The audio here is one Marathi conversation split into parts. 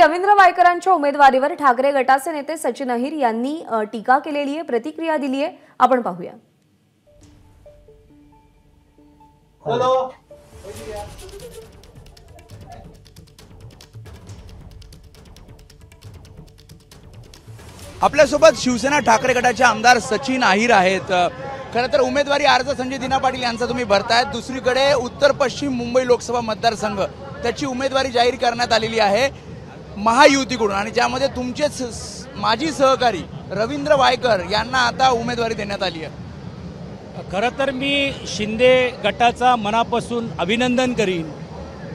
रवींद्र वायकरांच्या उमेदवारीवर ठाकरे गटाचे नेते सचिन अहिर यांनी टीका केलेली आहे, प्रतिक्रिया दिली आहे. आपण पाहूया. आपल्यासोबत शिवसेना ठाकरे गटाचे आमदार सचिन अहिर आहेत. खरं तर उमेदवारी अर्ज संजय दिना पाटील यांचा तुम्ही भरतायत. दुसरीकडे उत्तर पश्चिम मुंबई लोकसभा मतदारसंघ त्याची उमेदवारी जाहीर करण्यात आलेली आहे महायुतीकडून, आणि ज्यामध्ये तुमचेच माजी सहकारी रवींद्र वायकर यांना आता उमेदवारी देण्यात आली आहे. खरं तर मी शिंदे गटाचा मनापासून अभिनंदन करीन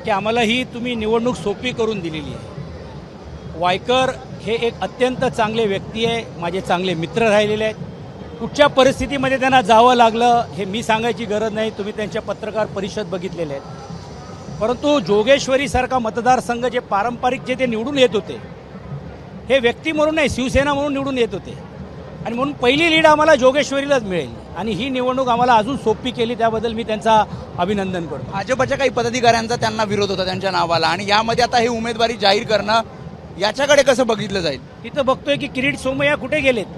की आम्हाला ही तुम्ही निवडणूक सोपी करून दिलेली आहे. वायकर हे एक अत्यंत चांगले व्यक्ती आहे, माझे चांगले मित्र राहिलेले आहेत. कुठच्या परिस्थितीमध्ये त्यांना जावं लागलं हे मी सांगायची गरज नाही, तुम्ही त्यांच्या पत्रकार परिषद बघितलेले आहेत. परंतु जोगेश्वरीसारखा मतदारसंघ जे पारंपरिक जे ते निवडून येत होते, हे व्यक्ती म्हणून नाही शिवसेना म्हणून निवडून येत होते, आणि म्हणून पहिली लीड आम्हाला जोगेश्वरीलाच मिळेल, आणि ही निवडणूक आम्हाला अजून सोपी केली, त्याबद्दल मी त्यांचा अभिनंदन करतो. भाजपच्या काही पदाधिकाऱ्यांचा त्यांना विरोध होता त्यांच्या नावाला, आणि यामध्ये आता ही उमेदवारी जाहीर करणं याच्याकडे कसं बघितलं जाईल? तिथं बघतोय की किरीट सोमय्या कुठे गेलेत,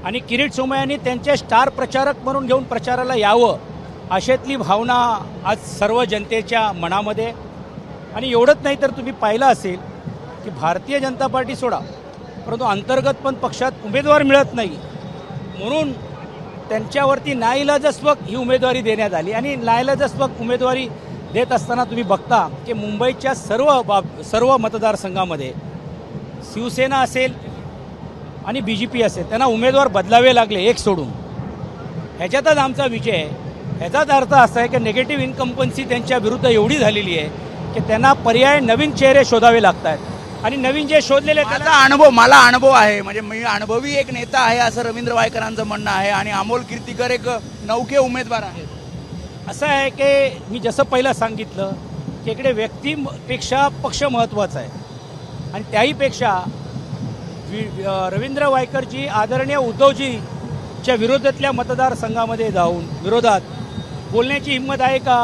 आणि किरीट सोमय्यांनी त्यांचे स्टार प्रचारक म्हणून घेऊन प्रचाराला यावं अशातली भावना आज सर्व जनतेच्या मनामध्ये. आणि एवढंच नाही तर तुम्ही पाहिलं असेल की भारतीय जनता पार्टी सोडा, परंतु अंतर्गत पण पक्षात उमेदवार मिळत नाही, म्हणून त्यांच्यावरती नाईलाजास्वक ही उमेदवारी देण्यात आली. आणि नाईलाजास्वक उमेदवारी देत असताना तुम्ही बघता की मुंबईच्या सर्व मतदारसंघामध्ये शिवसेना असेल आणि BJP असेल, त्यांना उमेदवार बदलावे लागले एक सोडून. ह्याच्यातच आमचा विजय आहे. ह्याचाच अर्थ असा आहे की निगेटिव्ह इन्कम्पन्सी त्यांच्या विरुद्ध एवढी झालेली आहे की त्यांना पर्याय नवीन चेहरे शोधावे लागत आहेत, आणि नवीन जे शोधलेले मला अनुभव आहे, म्हणजे मी अनुभवी एक नेता आहे असं रवींद्र वायकरांचं म्हणणं आहे, आणि अमोल कीर्तीकर एक नौके उमेदवार आहेत. असं आहे की मी जसं पहिलं सांगितलं की इकडे व्यक्तीपेक्षा पक्ष महत्त्वाचा आहे, आणि त्याहीपेक्षा रवींद्र वायकरजी आदरणीय उद्धवजीच्या विरोधातल्या मतदारसंघामध्ये जाऊन विरोधात बोलण्याची हिंमत आहे का?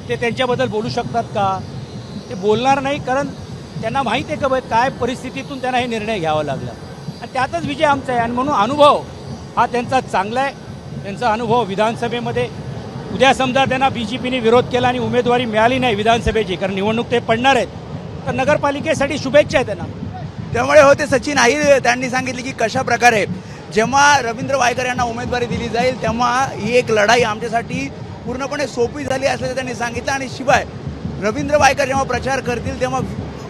ते त्यांच्याबद्दल बोलू शकतात का? ते बोलणार नाही, कारण त्यांना माहीत आहे का काय परिस्थितीतून त्यांना हे निर्णय घ्यावा लागला, आणि त्यातच विजय आमचा आहे. आणि म्हणून अनुभव हा त्यांचा चांगला आहे. त्यांचा अनुभव विधानसभेमध्ये, उद्या समजा त्यांना BJPने विरोध केला आणि उमेदवारी मिळाली नाही विधानसभेची, कारण निवडणूक ते पडणार आहेत, तर नगरपालिकेसाठी शुभेच्छा आहे त्यांना. त्यामुळे होते सचिन अहिर त्यांनी सांगितले की कशा प्रकारे जेव्हा रवींद्र वायकर यांना उमेदवारी दिली जाईल तेव्हा ही एक लढाई आमच्यासाठी पूर्णपणे सोपी झाली असल्याचं त्यांनी सांगितलं. आणि शिवाय रवींद्र वायकर जेव्हा प्रचार करतील तेव्हा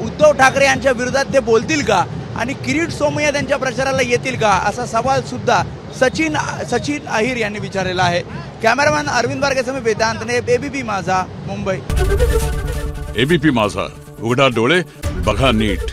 उद्धव ठाकरे यांच्या विरोधात ते बोलतील का, आणि किरीट सोमय्या त्यांच्या प्रचाराला येतील का, असा सवाल सुद्धा सचिन अहिर यांनी विचारलेला आहे. कॅमेरामॅन अरविंद बारगेसह वेदांतने, ABP माझा, मुंबई. ABP माझा, उघडा डोळे बघा नीट.